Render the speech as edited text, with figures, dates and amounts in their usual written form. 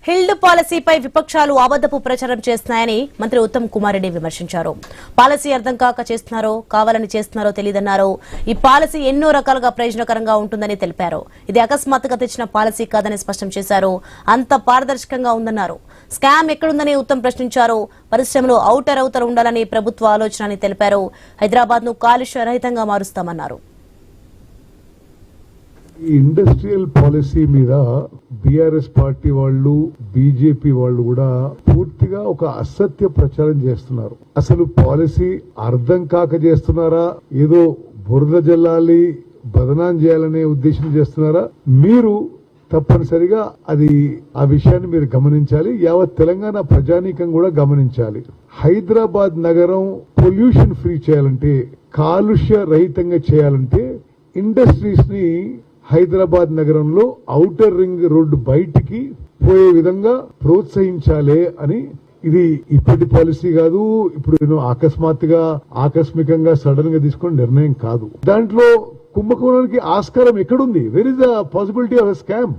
Held పాలసీపై విపక్షాలు అబద్ధపు ప్రచారం చేస్తున్నాయని మంత్రి ఉత్తమ్ కుమార్ రెడ్డి విమర్శించారు. పాలసీ అర్థం కాక చేస్తున్నారో కావాలని చేస్తున్నారో తెలియదన్నారు. ఈ పాలసీ ఎన్నో రకాలుగా ప్రయోజనకరంగా ఉంటుందని తెలిపారు. ఇది అకస్మాత్తుగా తెచ్చిన పాలసీ కాదని స్పష్టం చేశారు. అంత పారదర్శకంగా ఉందన్నారు. స్కామ్ ఎక్కడుందని ఉత్తమ్ ప్రశ్నించారు. పరిశ్రమలు ఔటర్ అవతల ఉండాలని ప్రభుత్వ ఆలోచన అని తెలిపారు. హైదరాబాద్ ను కాలుష్య రహితంగా మారుస్తామన్నారు. ఈ ఇండస్ట్రియల్ పాలసీ మీద బీఆర్ఎస్ పార్టీ వాళ్ళు బీజేపీ వాళ్ళు కూడా పూర్తిగా ఒక అసత్య ప్రచారం చేస్తున్నారు. అసలు పాలసీ అర్థం కాక చేస్తున్నారా, ఏదో బురద జల్లాలి బదనాం చేయాలనే ఉద్దేశం చేస్తున్నారా? మీరు తప్పనిసరిగా ఆ విషయాన్ని మీరు గమనించాలి. యావత్ తెలంగాణ ప్రజానీకం కూడా గమనించాలి. హైదరాబాద్ నగరం పొల్యూషన్ ఫ్రీ చేయాలంటే, కాలుష్య రహితంగా చేయాలంటే ఇండస్ట్రీస్ ని హైదరాబాద్ నగరంలో ఔటర్ రింగ్ రోడ్డు బయటికి పోయే విధంగా ప్రోత్సహించాలి అని. ఇది ఇప్పటి పాలసీ కాదు, ఇప్పుడు ఆకస్మికంగా సడన్ గా తీసుకున్న నిర్ణయం కాదు. దాంట్లో కుంభకోణానికి ఆస్కారం ఎక్కడుంది? Where is the possibility of a scam?